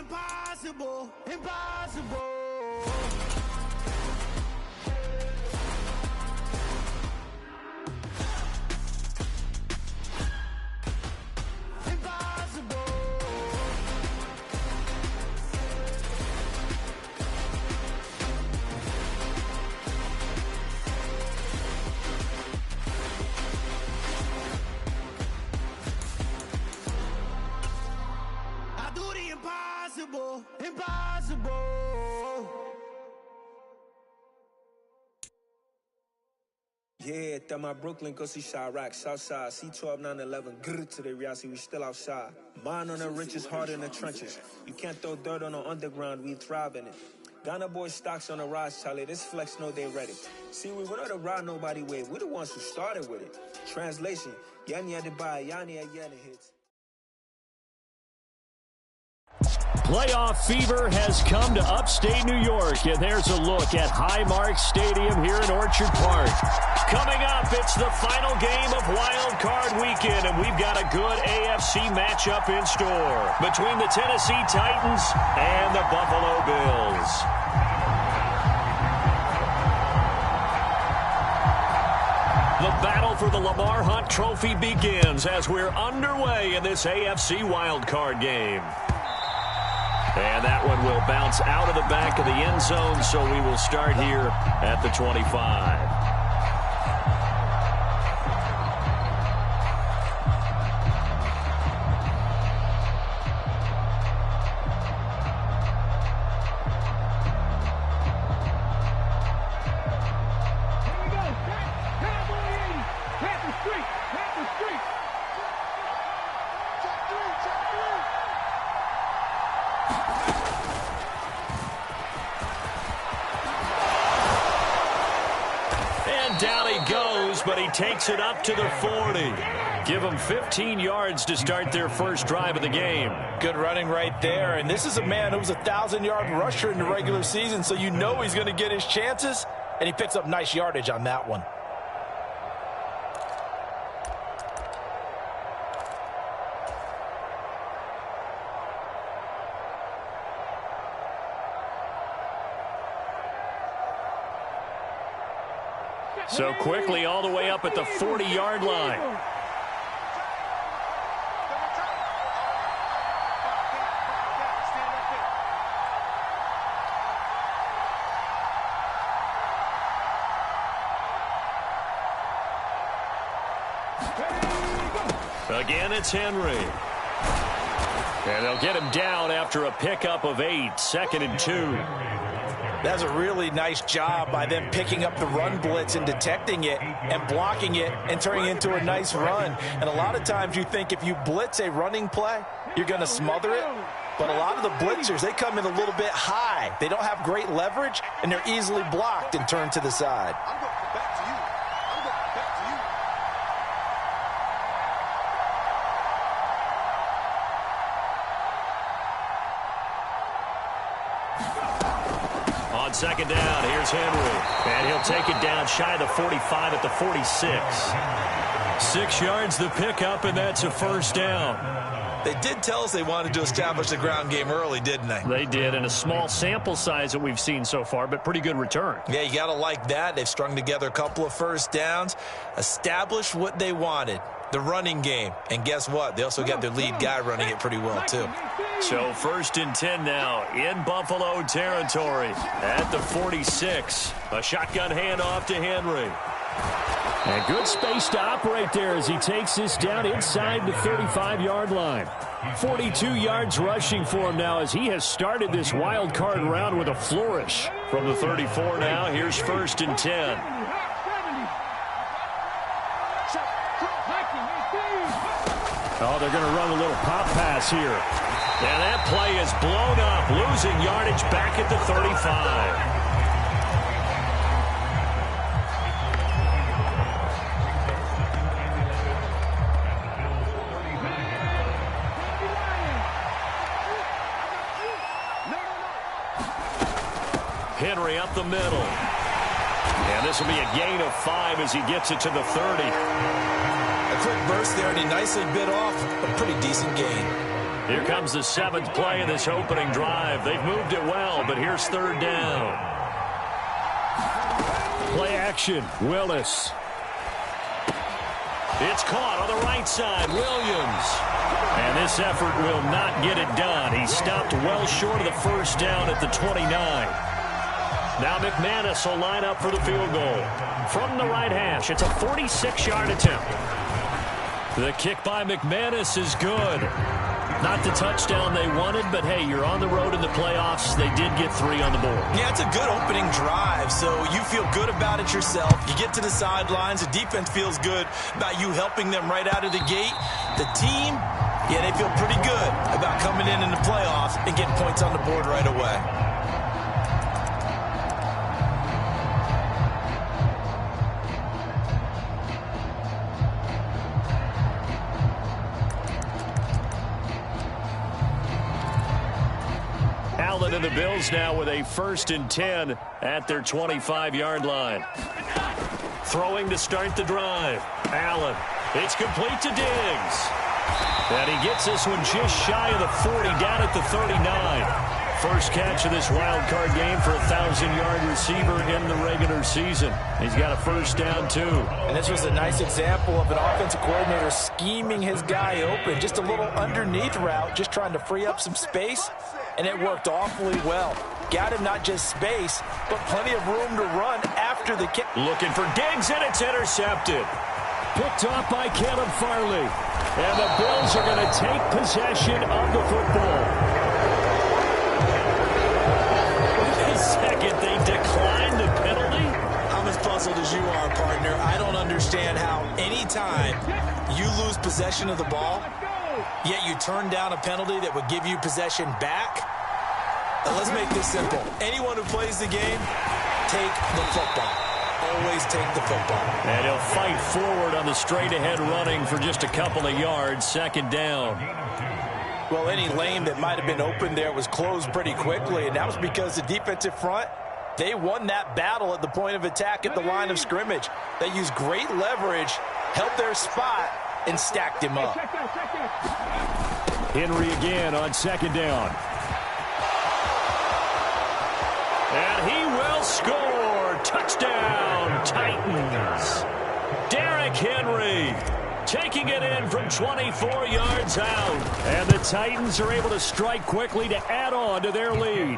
impossible, impossible. Impossible, impossible. Yeah, that my Brooklyn, go see Chirac, Southside, C12, 911, grrr to the reality, we still outside. Mine on the riches, heart in the trenches. You can't throw dirt on the underground, we thrive in it. Ghana boys stocks on the rise, Charlie, this flex know they ready. See, we were not to ride nobody with, we the ones who started with it. Translation, Yani had to buy, Yani had hits. Playoff fever has come to upstate New York, and there's a look at Highmark Stadium here in Orchard Park. Coming up, it's the final game of Wild Card Weekend, and we've got a good AFC matchup in store between the Tennessee Titans and the Buffalo Bills. The battle for the Lamar Hunt Trophy begins as we're underway in this AFC Wild Card game. And that one will bounce out of the back of the end zone, so we will start here at the 25. Down he goes, but he takes it up to the 40. Give them 15 yards to start their first drive of the game. Good running right there. And this is a man who was a 1,000-yard rusher in the regular season, so you know he's going to get his chances, and he picks up nice yardage on that one. So quickly all the way up at the 40-yard line. Again, it's Henry. And they'll get him down after a pickup of 8, 2nd and 2. That's a really nice job by them picking up the run blitz and detecting it and blocking it and turning it into a nice run. And a lot of times you think if you blitz a running play, you're going to smother it. But a lot of the blitzers, they come in a little bit high. They don't have great leverage, and they're easily blocked and turned to the side. On second down, here's Henry. And he'll take it down shy of the 45 at the 46. 6 yards the pickup, and that's a first down. They did tell us they wanted to establish the ground game early, didn't they? They did, and a small sample size that we've seen so far, but pretty good return. Yeah, you got to like that. They've strung together a couple of first downs, established what they wanted, the running game. And guess what? They also got their lead guy running it pretty well, too. So 1st and 10 now in Buffalo territory at the 46. A shotgun handoff to Henry. And good space to operate there as he takes this down inside the 35-yard line. 42 yards rushing for him now as he has started this wild card round with a flourish. From the 34 now, here's 1st and 10. Oh, they're going to run a little pop pass here. And that play is blown up, losing yardage back at the 35. Henry up the middle. And this will be a gain of 5 as he gets it to the 30. A quick burst there, and he nicely bit off a pretty decent gain. Here comes the 7th play of this opening drive. They've moved it well, but here's 3rd down. Play action, Willis. It's caught on the right side, Williams. And this effort will not get it done. He stopped well short of the 1st down at the 29. Now McManus will line up for the field goal. From the right hash, it's a 46-yard attempt. The kick by McManus is good. Not the touchdown they wanted, but hey, you're on the road in the playoffs. They did get 3 on the board. Yeah, it's a good opening drive, so you feel good about it yourself. You get to the sidelines. The defense feels good about you helping them right out of the gate. The team, yeah, they feel pretty good about coming in the playoffs and getting points on the board right away. And the Bills now with a 1st and 10 at their 25-yard line. Throwing to start the drive. Allen. It's complete to Diggs. And he gets this one just shy of the 40, down at the 39. First catch of this wild card game for a 1,000-yard receiver in the regular season. He's got a 1st down, too. And this was a nice example of an offensive coordinator scheming his guy open. Just a little underneath route, just trying to free up some space. And it worked awfully well. Got him not just space, but plenty of room to run after the kick. Looking for Diggs, and it's intercepted. Picked off by Caleb Farley. And the Bills are going to take possession of the football. Wait a second, they declined the penalty? I'm as puzzled as you are, partner. I don't understand how anytime you lose possession of the ball, yet you turn down a penalty that would give you possession back. Now let's make this simple. Anyone who plays the game, take the football. Always take the football. And he'll fight forward on the straight-ahead running for just a couple of yards. 2nd down. Well, any lane that might have been open there was closed pretty quickly, and that was because the defensive front, they won that battle at the point of attack at the line of scrimmage. They used great leverage, held their spot, and stacked him up. Henry again on 2nd down. And he will score. Touchdown, Titans. Derrick Henry taking it in from 24 yards out. And the Titans are able to strike quickly to add on to their lead.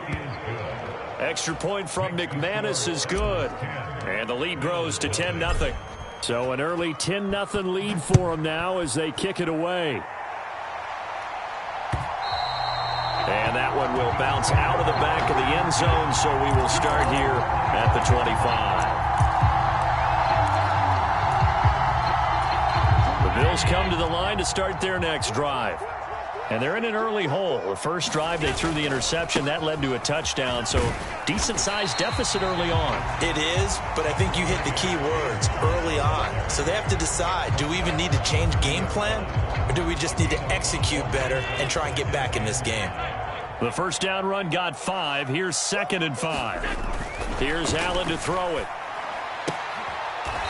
Extra point from McManus is good. And the lead grows to 10-0. So an early 10-0 lead for them now as they kick it away. And that one will bounce out of the back of the end zone, so we will start here at the 25. The Bills come to the line to start their next drive. And they're in an early hole. The first drive, they threw the interception. That led to a touchdown, so decent-sized deficit early on. It is, but I think you hit the key words, early on. So they have to decide, do we even need to change game plan, or do we just need to execute better and try and get back in this game? The 1st down run got 5. Here's 2nd and 5. Here's Allen to throw it.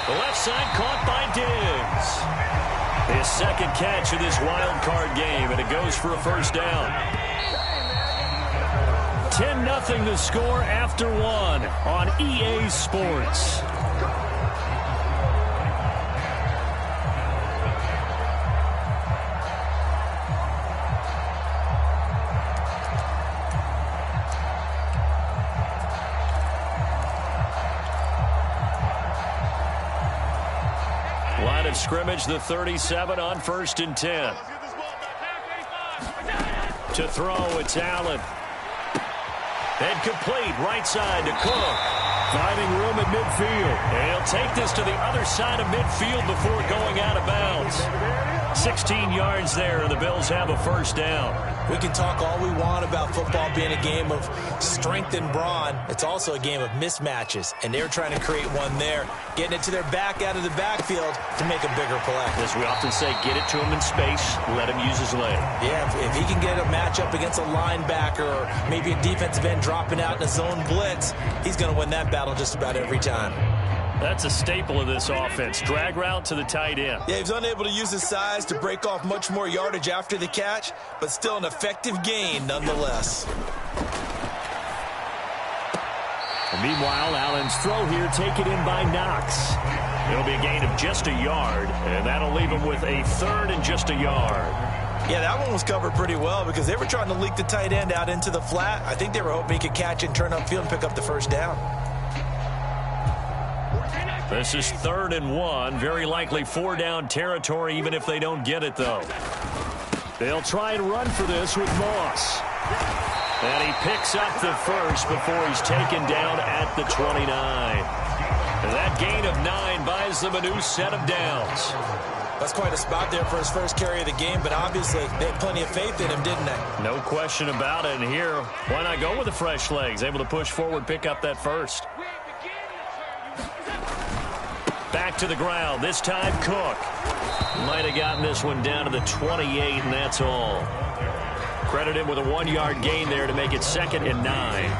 The left side caught by Diggs. His 2nd catch of this wild card game, and it goes for a 1st down. 10-0 the score after 1 on EA Sports. Line of scrimmage, the 37 on 1st and 10. To throw, it's Allen. And complete, right side to Cook. Finding room at midfield. And he'll take this to the other side of midfield before going out of bounds. 16 yards there, and the Bills have a 1st down. We can talk all we want about football being a game of strength and brawn. It's also a game of mismatches, and they're trying to create one there, getting it to their back out of the backfield to make a bigger play. As we often say, get it to him in space, let him use his leg. Yeah, if he can get a matchup against a linebacker or maybe a defensive end dropping out in a zone blitz, he's going to win that battle just about every time. That's a staple of this offense. Drag route to the tight end. Yeah, he's unable to use his size to break off much more yardage after the catch, but still an effective gain nonetheless. And meanwhile, Allen's throw here taken in by Knox. It'll be a gain of just a yard, and that'll leave him with a 3rd and just a yard. Yeah, that one was covered pretty well because they were trying to leak the tight end out into the flat. I think they were hoping he could catch it and turn upfield and pick up the first down. This is 3rd and 1. Very likely 4-down territory, even if they don't get it, though. They'll try and run for this with Moss. And he picks up the first before he's taken down at the 29. And that gain of 9 buys them a new set of downs. That's quite a spot there for his first carry of the game, but obviously they had plenty of faith in him, didn't they? No question about it. And here, why not go with the fresh legs? Able to push forward, pick up that first. Back to the ground. This time, Cook. Might have gotten this one down to the 28, and that's all. Credit him with a 1-yard gain there to make it 2nd and 9.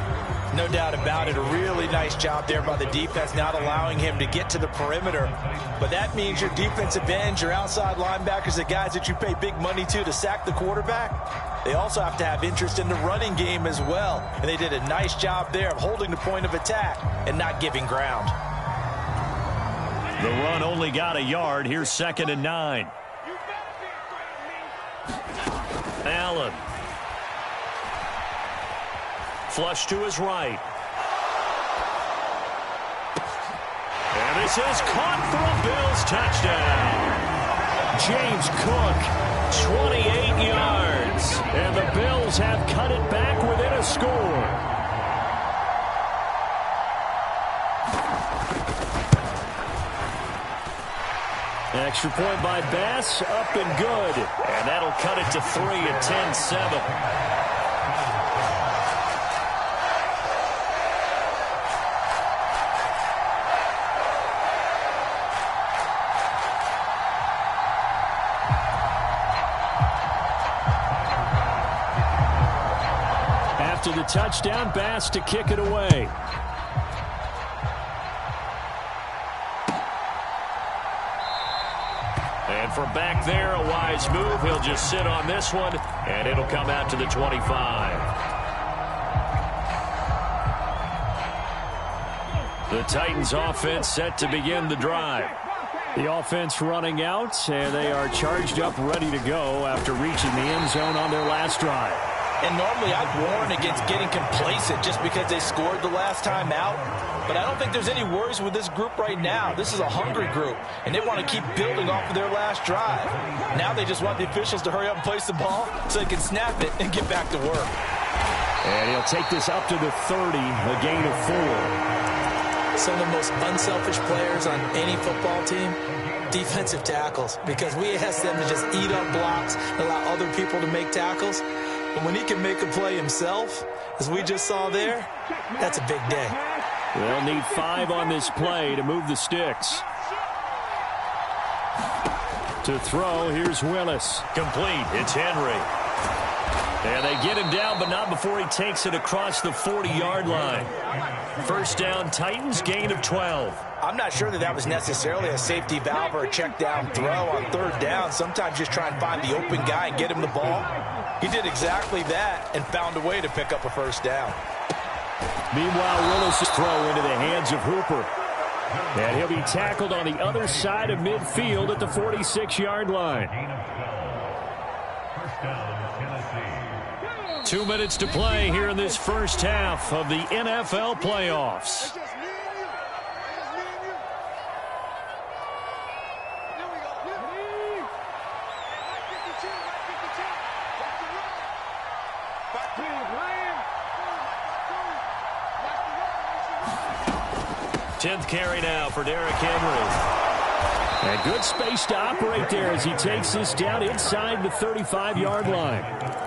No doubt about it. A really nice job there by the defense, not allowing him to get to the perimeter. But that means your defensive ends, your outside linebackers, the guys that you pay big money to sack the quarterback, they also have to have interest in the running game as well. And they did a nice job there of holding the point of attack and not giving ground. The run only got a yard. Here's 2nd and 9. Allen. Flush to his right. And this is caught for a Bills touchdown. James Cook, 28 yards. And the Bills have cut it back within a score. Extra point by Bass, up and good. And that'll cut it to 3 at 10-7. After the touchdown, Bass to kick it away. And from back there, a wise move. He'll just sit on this one, and it'll come out to the 25. The Titans offense set to begin the drive. The offense running out, and they are charged up, ready to go after reaching the end zone on their last drive. And normally I'd warn against getting complacent just because they scored the last time out. But I don't think there's any worries with this group right now. This is a hungry group, and they want to keep building off of their last drive. Now they just want the officials to hurry up and place the ball so they can snap it and get back to work. And he'll take this up to the 30, a gain of 4. Some of the most unselfish players on any football team, defensive tackles, because we ask them to just eat up blocks and allow other people to make tackles. But when he can make a play himself, as we just saw there, that's a big day. They'll need 5 on this play to move the sticks. To throw, here's Willis. Complete, it's Henry. And they get him down, but not before he takes it across the 40-yard line. First down, Titans, gain of 12. I'm not sure that was necessarily a safety valve or a check down throw on 3rd down. Sometimes just try and find the open guy and get him the ball. He did exactly that and found a way to pick up a first down. Meanwhile, Willis' throw into the hands of Hooper. And he'll be tackled on the other side of midfield at the 46-yard line. 2 minutes to play here in this first half of the NFL playoffs. Tenth carry now for Derrick Henry. And good space to operate there as he takes this down inside the 35-yard line.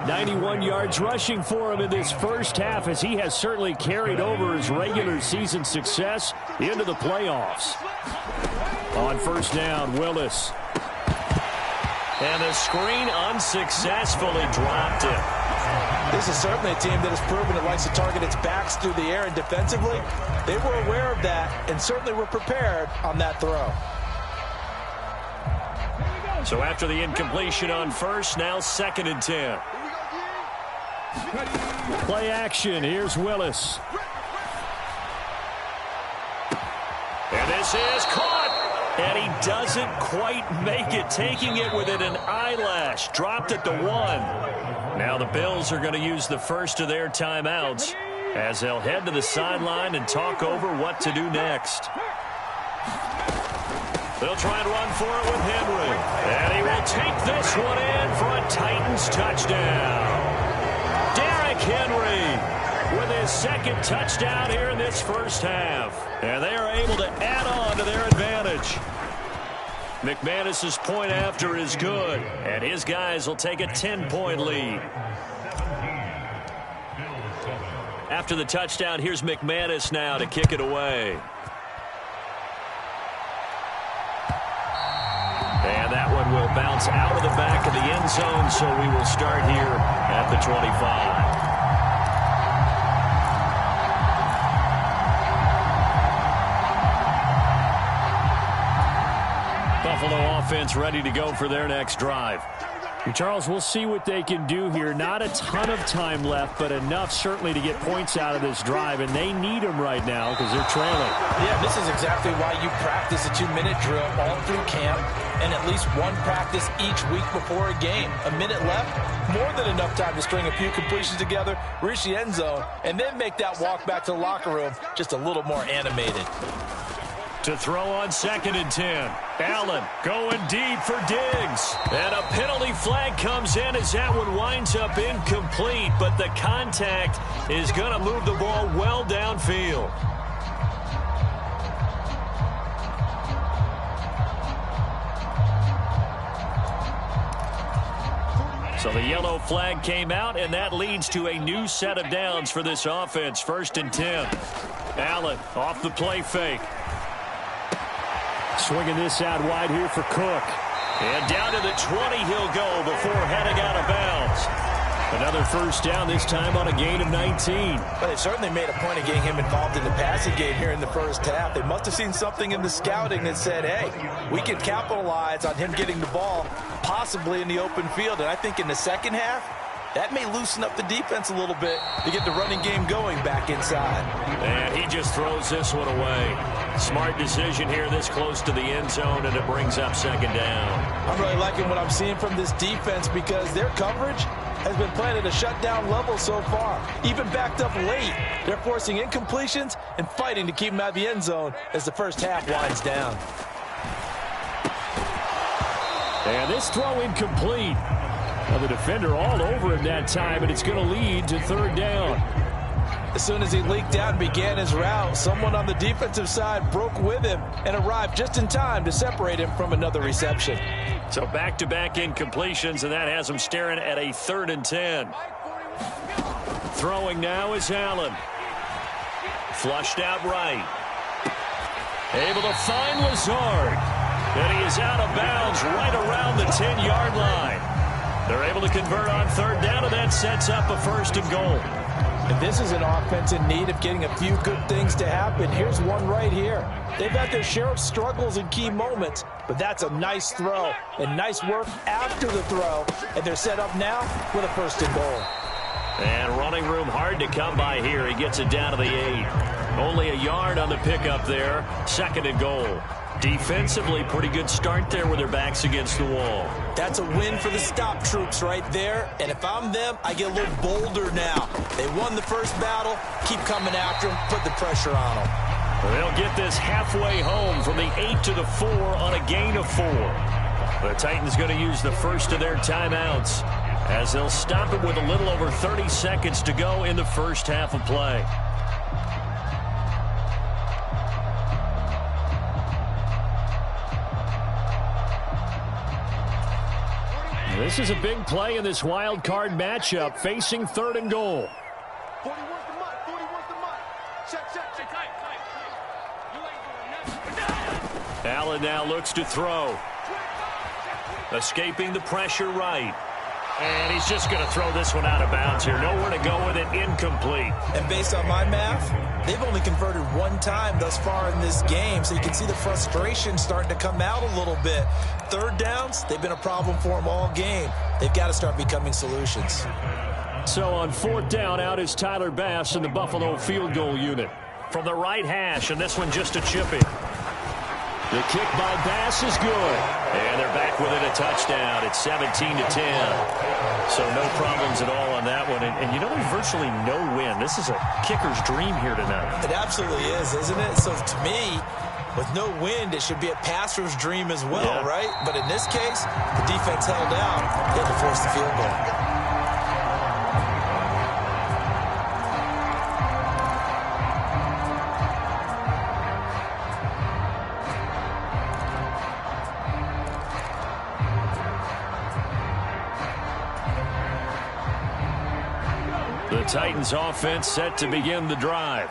91 yards rushing for him in this first half, as he has certainly carried over his regular season success into the playoffs. On first down, Willis. And the screen unsuccessfully dropped it. This is certainly a team that has proven it likes to target its backs through the air, and defensively, they were aware of that and certainly were prepared on that throw. So after the incompletion on first, now 2nd and 10. Play action. Here's Willis. And this is caught. And he doesn't quite make it, taking it within an eyelash. Dropped at the 1. Now the Bills are going to use the first of their timeouts as they'll head to the sideline and talk over what to do next. They'll try and run for it with Henry. And he will take this one in for a Titans touchdown. Derrick Henry with his 2nd touchdown here in this first half. And they are able to add on to their advantage. McManus's point after is good. And his guys will take a 10-point lead. After the touchdown, here's McManus now to kick it away. And that one will bounce out of the back of the end zone, so we will start here at the 25. Buffalo offense ready to go for their next drive. And Charles, we'll see what they can do here. Not a ton of time left, but enough certainly to get points out of this drive, and they need them right now because they're trailing. Yeah, this is exactly why you practice a 2-minute drill all through camp and at least one practice each week before a game. A minute left, more than enough time to string a few completions together, reach the end zone, and then make that walk back to the locker room just a little more animated. To throw on 2nd and 10. Allen going deep for Diggs. And a penalty flag comes in as that one winds up incomplete, but the contact is going to move the ball well downfield. So the yellow flag came out, and that leads to a new set of downs for this offense. 1st and 10. Allen off the play fake. Swinging this out wide here for Cook. And down to the 20 he'll go before heading out of bounds. Another first down, this time on a gain of 19. But they certainly made a point of getting him involved in the passing game here in the first half. They must have seen something in the scouting that said, hey, we can capitalize on him getting the ball, possibly in the open field. And I think in the second half, that may loosen up the defense a little bit to get the running game going back inside. And he just throws this one away. Smart decision here this close to the end zone, and it brings up 2nd down. I'm really liking what I'm seeing from this defense because their coverage has been playing at a shutdown level so far. Even backed up late, they're forcing incompletions and fighting to keep them out of the end zone as the first half winds down. And this throw incomplete. Well, the defender all over him that time, and it's going to lead to 3rd down. As soon as he leaked out and began his route, someone on the defensive side broke with him and arrived just in time to separate him from another reception. So back-to-back incompletions, and that has him staring at a 3rd and 10. Throwing now is Allen. Flushed out right. Able to find Lazard. And he is out of bounds right around the 10-yard line. They're able to convert on 3rd down, and that sets up a 1st and goal. And this is an offense in need of getting a few good things to happen. Here's one right here. They've had their share of struggles in key moments, but that's a nice throw and nice work after the throw. And they're set up now with a 1st and goal. And running room hard to come by here. He gets it down to the 8. Only a yard on the pickup there. 2nd and goal. Defensively, pretty good start there with their backs against the wall. That's a win for the stop troops right there. And if I'm them, I get a little bolder now. They won the first battle. Keep coming after them. Put the pressure on them. They'll get this halfway home from the 8 to the 4 on a gain of 4. The Titans going to use the first of their timeouts as they'll stop it with a little over 30 seconds to go in the first half of play. This is a big play in this wild card matchup, facing 3rd and goal. 40 worth the month. 40 worth the month. Check. Allen now looks to throw. Escaping the pressure right. And he's just going to throw this one out of bounds here. Nowhere to go with it. Incomplete. And based on my math, they've only converted one time thus far in this game, so you can see the frustration starting to come out a little bit. Third downs, they've been a problem for them all game. They've got to start becoming solutions. So on fourth down, out is Tyler Bass in the Buffalo field goal unit. From the right hash, and this one just a chippy. The kick by Bass is good. And they're back within a touchdown. It's 17-10. So no problems at all on that one. And you know, there's virtually no win. This is a kicker's dream here tonight. It absolutely is, isn't it? So to me, with no wind, it should be a passer's dream as well, right? But in this case, the defense held out. They had to force the field goal. The Titans offense set to begin the drive.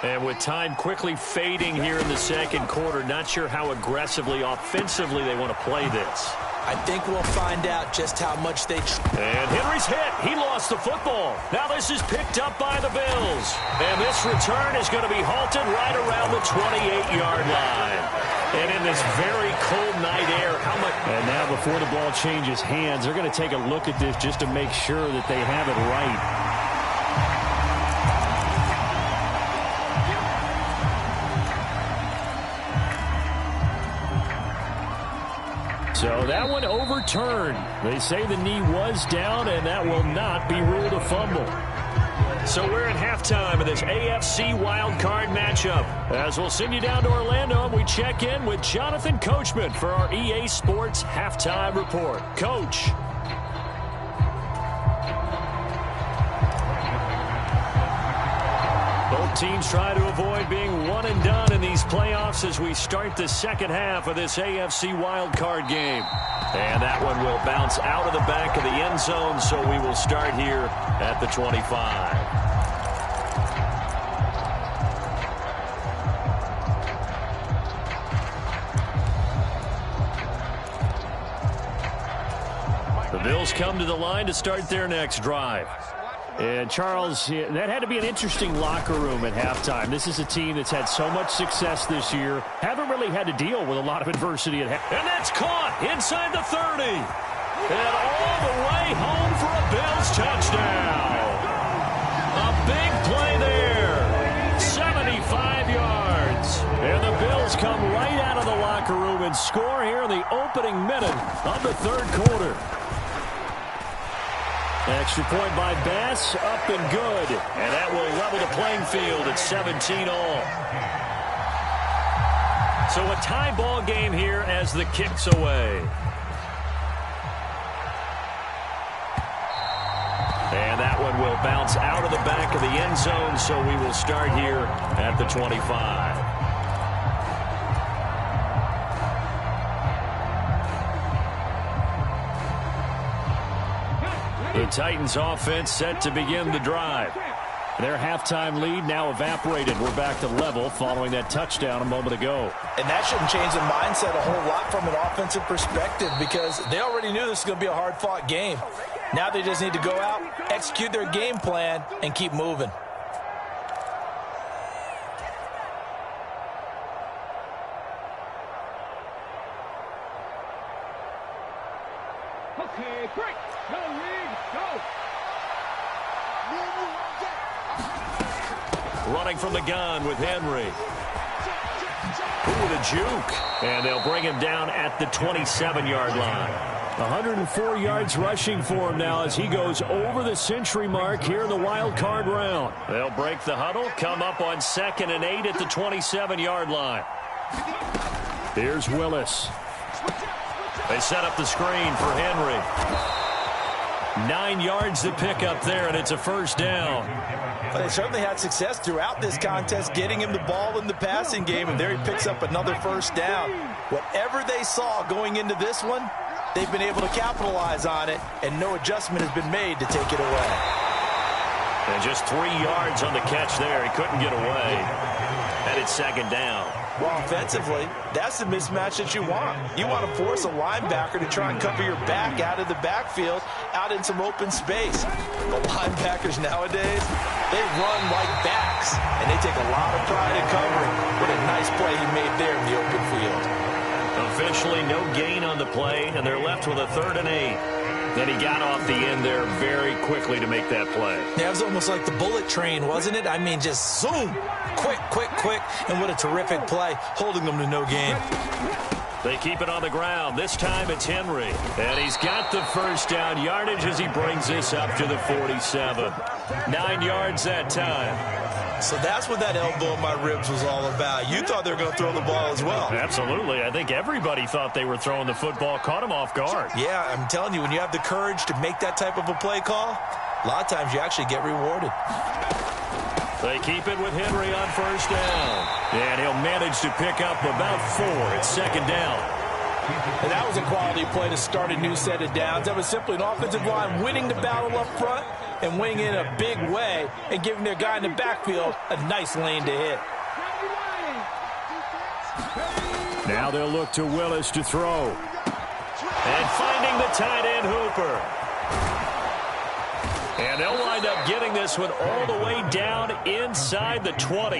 And with time quickly fading here in the second quarter, not sure how aggressively, offensively they want to play this. I think we'll find out just how much they... And Henry's hit. He lost the football. Now this is picked up by the Bills. And this return is going to be halted right around the 28-yard line. And in this very cold night air, how much... And now before the ball changes hands, they're going to take a look at this just to make sure that they have it right. So that one overturned. They say the knee was down, and that will not be ruled a fumble. So we're at halftime of this AFC wildcard matchup. As we'll send you down to Orlando, and we check in with Jonathan Coachman for our EA Sports Halftime Report. Coach. Both teams try to avoid being one and done in these playoffs as we start the second half of this AFC wildcard game. And that one will bounce out of the back of the end zone, so we will start here at the 25. The Bills come to the line to start their next drive. And, Charles, that had to be an interesting locker room at halftime. This is a team that's had so much success this year. Haven't really had to deal with a lot of adversity at halftime. And that's caught inside the 30. And all the way home for a Bills touchdown. A big play there. 75 yards. And the Bills come right out of the locker room and score here in the opening minute of the third quarter. Extra point by Bass, up and good. And that will level the playing field at 17 all. So a tie ball game here as the kick's away. And that one will bounce out of the back of the end zone, so we will start here at the 25. The Titans offense set to begin the drive. Their halftime lead now evaporated. We're back to level following that touchdown a moment ago. And that shouldn't change the mindset a whole lot from an offensive perspective because they already knew this was going to be a hard-fought game. Now they just need to go out, execute their game plan, and keep moving. Okay, break. No rig, go. Running from the gun with Henry. Ooh, the juke. And they'll bring him down at the 27-yard line. 104 yards rushing for him now as he goes over the century mark here in the wild card round. They'll break the huddle, come up on 2nd and 8 at the 27-yard line. Here's Willis. They set up the screen for Henry. 9 yards to pick up there, and it's a first down. But they certainly had success throughout this contest getting him the ball in the passing game, and there he picks up another first down. Whatever they saw going into this one, they've been able to capitalize on it, and no adjustment has been made to take it away. And just 3 yards on the catch there. He couldn't get away. And it's 2nd down. Well, offensively, that's the mismatch that you want. You want to force a linebacker to try and cover your back out of the backfield, out in some open space. The linebackers nowadays, they run like backs, and they take a lot of pride in covering. What a nice play he made there in the open field. Officially no gain on the play, and they're left with a 3rd and 8. Then he got off the end there very quickly to make that play. Yeah, it was almost like the bullet train, wasn't it? I mean, just zoom. Quick, quick, quick. And what a terrific play, holding them to no gain. They keep it on the ground. This time it's Henry. And he's got the first down yardage as he brings this up to the 47. 9 yards that time. So that's what that elbow in my ribs was all about. You thought they were going to throw the ball as well. Absolutely. I think everybody thought they were throwing the football, caught him off guard. Yeah, I'm telling you, when you have the courage to make that type of a play call, a lot of times you actually get rewarded. They keep it with Henry on first down. And he'll manage to pick up about 4. It's 2nd down. And that was a quality play to start a new set of downs. That was simply an offensive line winning the battle up front and winning in a big way and giving their guy in the backfield a nice lane to hit. Now they'll look to Willis to throw. And finding the tight end Hooper. And they'll wind up getting this one all the way down inside the 20.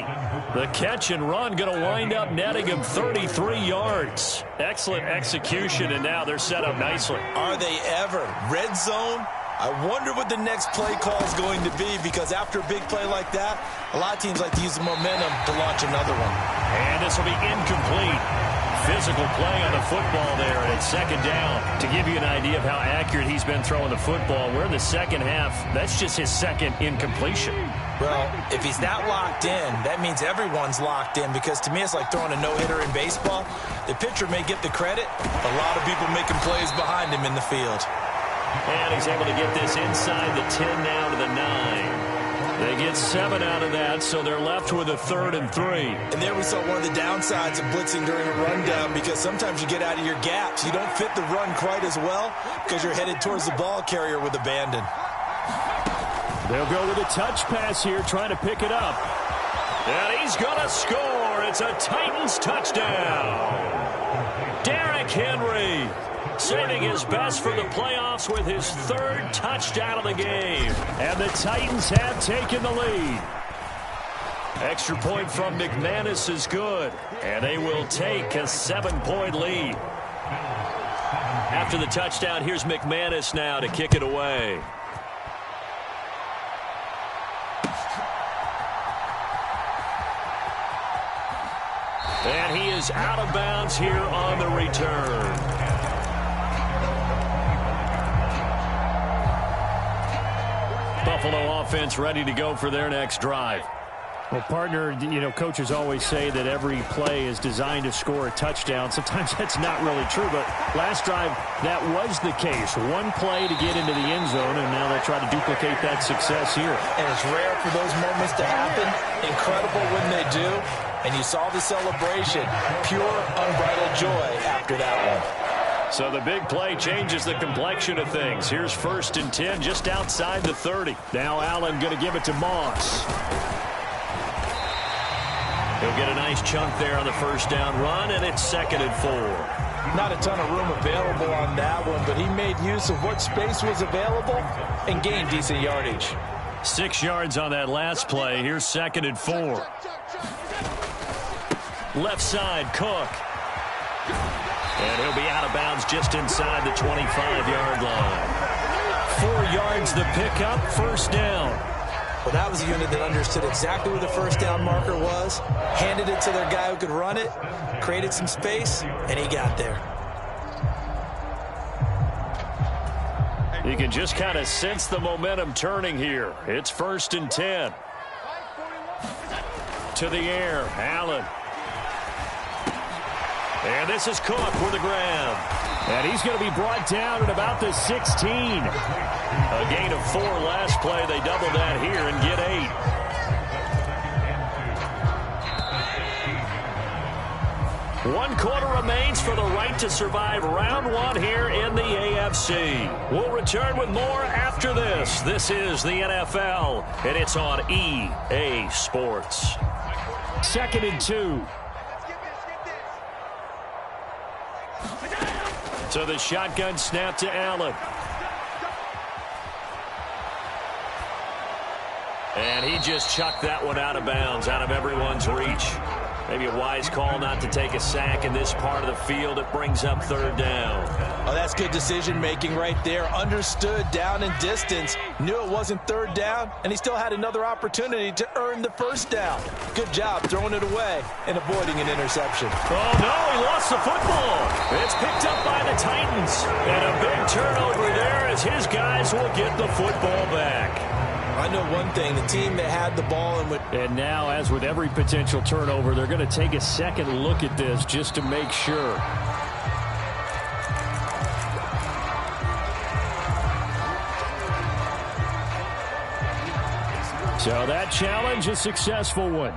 The catch and run going to wind up netting him 33 yards. Excellent execution, and now they're set up nicely. Are they ever? Red zone? I wonder what the next play call is going to be, because after a big play like that, a lot of teams like to use the momentum to launch another one. And this will be incomplete. Physical play on the football there, and it's 2nd down. To give you an idea of how accurate he's been throwing the football, we're in the second half. That's just his 2nd incompletion. Well, if he's not locked in, that means everyone's locked in, because to me it's like throwing a no-hitter in baseball. The pitcher may get the credit, a lot of people making plays behind him in the field. And he's able to get this inside the 10 now to the 9. They get 7 out of that, so they're left with a 3rd and 3. And there we saw one of the downsides of blitzing during a rundown, because sometimes you get out of your gaps. You don't fit the run quite as well because you're headed towards the ball carrier with abandon. They'll go with a touch pass here, trying to pick it up. And he's going to score. It's a Titans touchdown. Derrick Henry saving his best for the playoffs with his 3rd touchdown of the game. And the Titans have taken the lead. Extra point from McManus is good. And they will take a 7-point lead. After the touchdown, here's McManus now to kick it away. And he is out of bounds here on the return. Buffalo offense ready to go for their next drive. Well, partner, you know, coaches always say that every play is designed to score a touchdown. Sometimes that's not really true, but last drive, that was the case. One play to get into the end zone, and now they'll try to duplicate that success here. And it's rare for those moments to happen. Incredible when they do. And you saw the celebration. Pure, unbridled joy after that one. So the big play changes the complexion of things. Here's 1st and 10 just outside the 30. Now Allen going to give it to Moss. He'll get a nice chunk there on the first down run, and it's 2nd and 4. Not a ton of room available on that one, but he made use of what space was available and gained decent yardage. 6 yards on that last play. Here's 2nd and 4. Left side, Cook. And he'll be out of bounds just inside the 25-yard line. 4 yards the pickup, 1st down. Well, that was a unit that understood exactly where the first down marker was, handed it to their guy who could run it, created some space, and he got there. You can just kind of sense the momentum turning here. It's 1st and 10. To the air, Allen. And this is Cook with the grab. And he's going to be brought down at about the 16. A gain of 4 last play. They double that here and get 8. 1 quarter remains for the right to survive round 1 here in the AFC. We'll return with more after this. This is the NFL, and it's on EA Sports. 2nd and 2. So the shotgun snap to Allen. And he just chucked that one out of bounds, out of everyone's reach. Maybe a wise call not to take a sack in this part of the field. It brings up third down. Oh, that's good decision-making right there. Understood down and distance. Knew it wasn't third down, and he still had another opportunity to earn the first down. Good job throwing it away and avoiding an interception. Oh, no, he lost the football. It's picked up by the Titans. And a big turnover there as his guys will get the football back. I know one thing, the team that had the ball and now, as with every potential turnover, they're going to take a second look at this just to make sure. So that challenge, a successful one.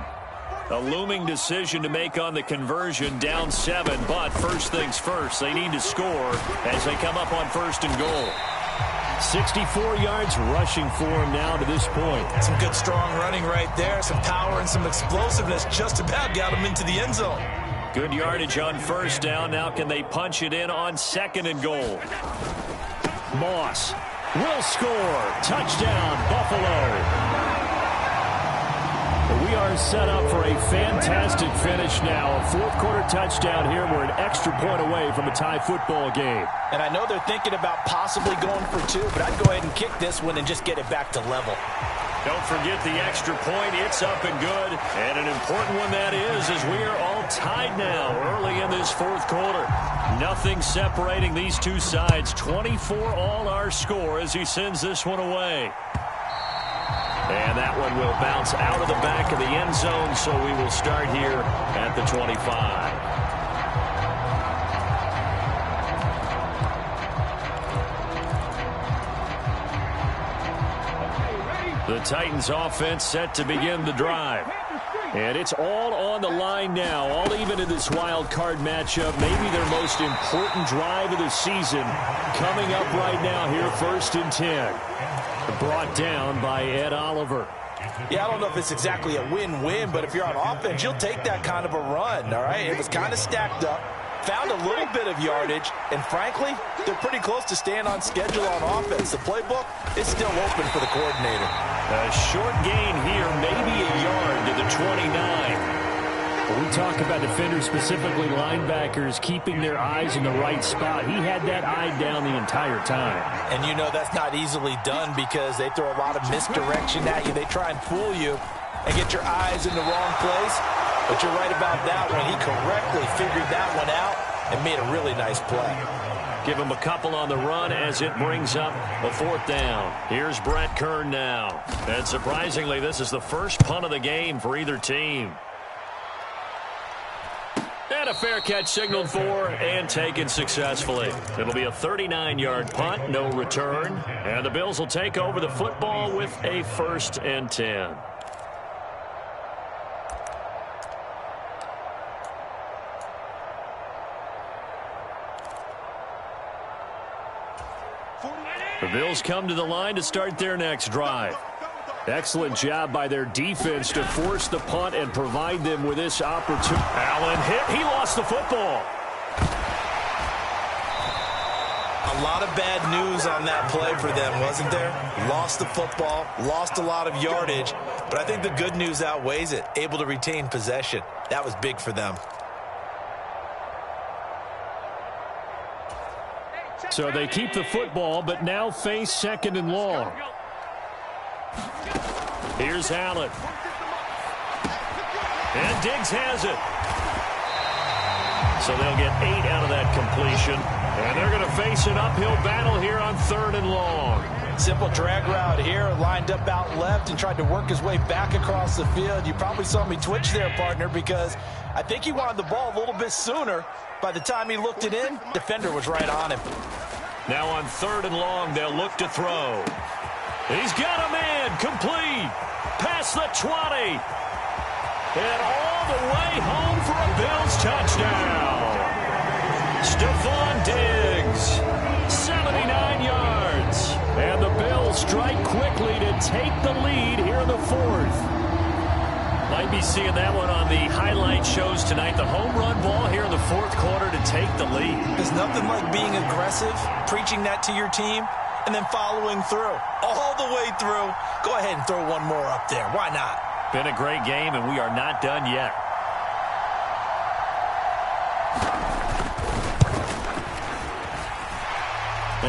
A looming decision to make on the conversion, down 7, but first things first, they need to score as they come up on first and goal. 64 yards rushing for him now to this point. Some good strong running right there. Some power and some explosiveness just about got him into the end zone. Good yardage on first down. Now can they punch it in on second and goal? Moss will score. Touchdown, Buffalo. We are set up for a fantastic finish now. A fourth-quarter touchdown here. We're an extra point away from a tie football game. And I know they're thinking about possibly going for 2, but I'd go ahead and kick this one and just get it back to level. Don't forget the extra point. It's up and good. And an important one that is, as we are all tied now early in this fourth quarter. Nothing separating these two sides. 24 all our score as he sends this one away. And that one will bounce out of the back of the end zone, so we will start here at the 25. The Titans offense set to begin the drive. And it's all on the line now, all even in this wild card matchup. Maybe their most important drive of the season coming up right now here, 1st and 10. Brought down by Ed Oliver. Yeah, I don't know if it's exactly a win-win, but if you're on offense, you'll take that kind of a run, all right? It was kind of stacked up, found a little bit of yardage, and frankly, they're pretty close to staying on schedule on offense. The playbook is still open for the coordinator. A short gain here, maybe a yard to the 29. We talk about defenders, specifically linebackers, keeping their eyes in the right spot. He had that eye down the entire time. And you know that's not easily done because they throw a lot of misdirection at you. They try and fool you and get your eyes in the wrong place. But you're right about that one. He correctly figured that one out and made a really nice play. Give him a couple on the run as it brings up a 4th down. Here's Brett Kern now. And surprisingly, this is the first punt of the game for either team. And a fair catch signaled for and taken successfully. It'll be a 39-yard punt, no return. And the Bills will take over the football with a 1st and 10. The Bills come to the line to start their next drive. Excellent job by their defense to force the punt and provide them with this opportunity. Allen hit. He lost the football. A lot of bad news on that play for them, wasn't there? Lost the football, lost a lot of yardage, but I think the good news outweighs it. Able to retain possession. That was big for them. So they keep the football, but now face 2nd and long. Here's Allen. And Diggs has it. So they'll get 8 out of that completion. And they're going to face an uphill battle here on 3rd and long. Simple drag route here, lined up out left and tried to work his way back across the field. You probably saw me twitch there, partner, because I think he wanted the ball a little bit sooner. By the time he looked it in, defender was right on him. Now on 3rd and long, they'll look to throw. He's got a man, complete, past the 20, and all the way home for a Bills touchdown. Stephon Diggs, 79 yards, and the Bills strike quickly to take the lead here in the 4th. Might be seeing that one on the highlight shows tonight. The home run ball here in the fourth quarter to take the lead. There's nothing like being aggressive, preaching that to your team, and then following through. All the way through. Go ahead and throw one more up there. Why not? Been a great game, and we are not done yet.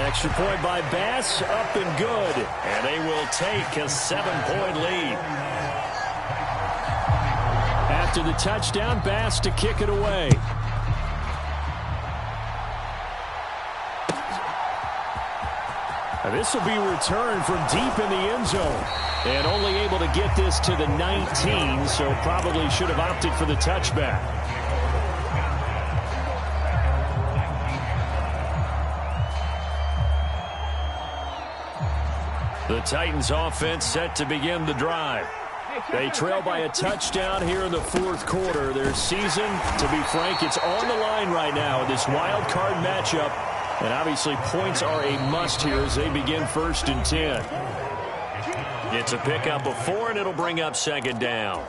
Extra point by Bass, up and good. And they will take a 7-point lead. After the touchdown, Bass to kick it away. And this will be returned from deep in the end zone. And only able to get this to the 19, so probably should have opted for the touchback. The Titans offense set to begin the drive. They trail by a touchdown here in the fourth quarter. Their season, to be frank, it's on the line right now in this wild card matchup. And obviously points are a must here as they begin 1st and 10. It's a pickup of 4, and it'll bring up 2nd down.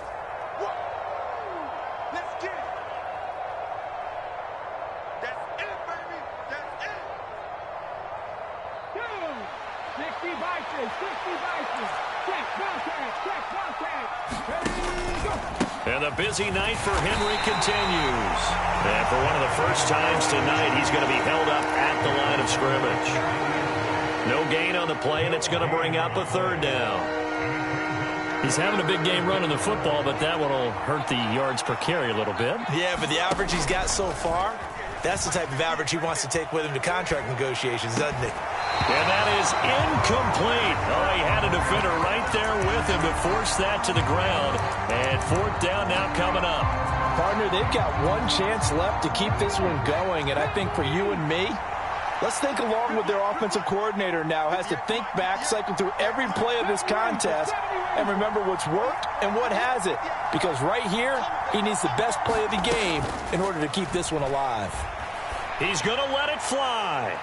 And the busy night for Henry continues. And for one of the first times tonight, he's going to be held up at the line of scrimmage. No gain on the play, and it's going to bring up a 3rd down. He's having a big game running the football, but that one will hurt the yards per carry a little bit. Yeah, but the average he's got so far, that's the type of average he wants to take with him to contract negotiations, doesn't he? And that is incomplete. Oh, he had a defender right there with him to force that to the ground. And 4th down now coming up. Partner, they've got one chance left to keep this one going. And I think for you and me, let's think along with their offensive coordinator now. Has to think back, cycle through every play of this contest, and remember what's worked and what hasn't. Because right here, he needs the best play of the game in order to keep this one alive. He's going to let it fly.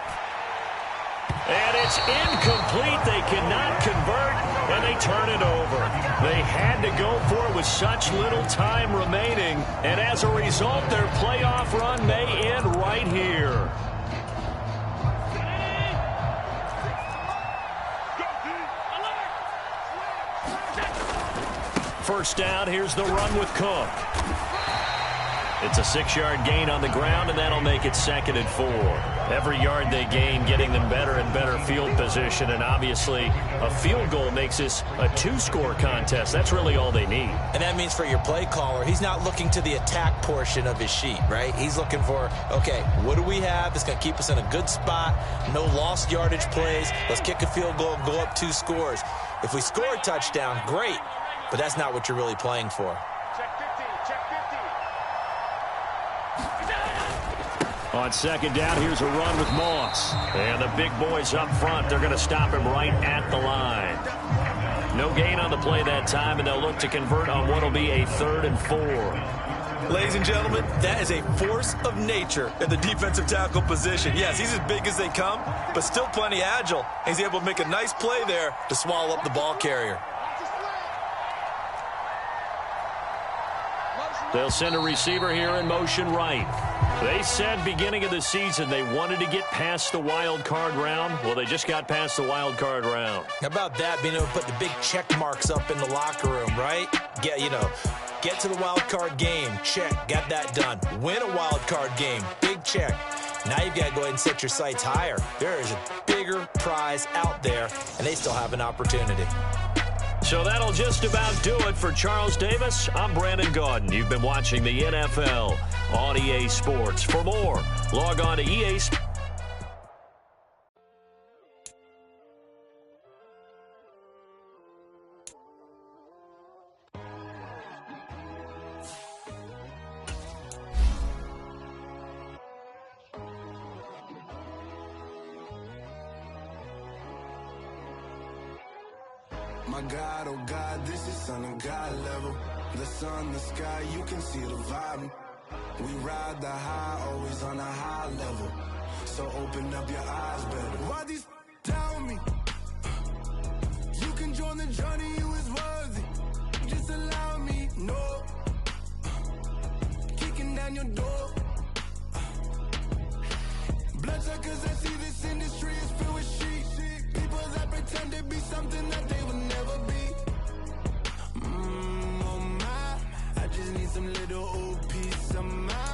And it's incomplete. They cannot convert, and they turn it over. They had to go for it with such little time remaining, and as a result, their playoff run may end right here. First down, here's the run with Cook. It's a 6-yard gain on the ground, and that'll make it 2nd and 4. Every yard they gain getting them better and better field position, and obviously a field goal makes this a 2-score contest. That's really all they need. And that means for your play caller, he's not looking to the attack portion of his sheet, right? He's looking for, okay, what do we have that's going to keep us in a good spot? No lost yardage plays. Let's kick a field goal and go up 2 scores. If we score a touchdown, great, but that's not what you're really playing for. On 2nd down, here's a run with Moss. And the big boys up front, they're going to stop him right at the line. No gain on the play that time, and they'll look to convert on what will be a 3rd and 4. Ladies and gentlemen, that is a force of nature in the defensive tackle position. Yes, he's as big as they come, but still plenty agile. He's able to make a nice play there to swallow up the ball carrier. They'll send a receiver here in motion right. They said beginning of the season they wanted to get past the wild card round. Well, they just got past the wild card round. How about that, being able to put the big check marks up in the locker room, right? Get to the wild card game, check, got that done. Win a wild card game, big check. Now you've got to go ahead and set your sights higher. There is a bigger prize out there, and they still have an opportunity. So that'll just about do it for Charles Davis. I'm Brandon Gaudin. You've been watching the NFL on EA Sports. For more, log on to EA Sports. My God, oh God, this is Son of God level. The sun, the sky, you can see the vibe. We ride the high, always on a high level. So open up your eyes better. Why these tell me? You can join the journey, you is worthy. Just allow me, no. on your door. Bloodsuckers, I see this industry is filled with sheep. People that pretend to be something that they will never be. Oh my, I just need some little old peace of mind.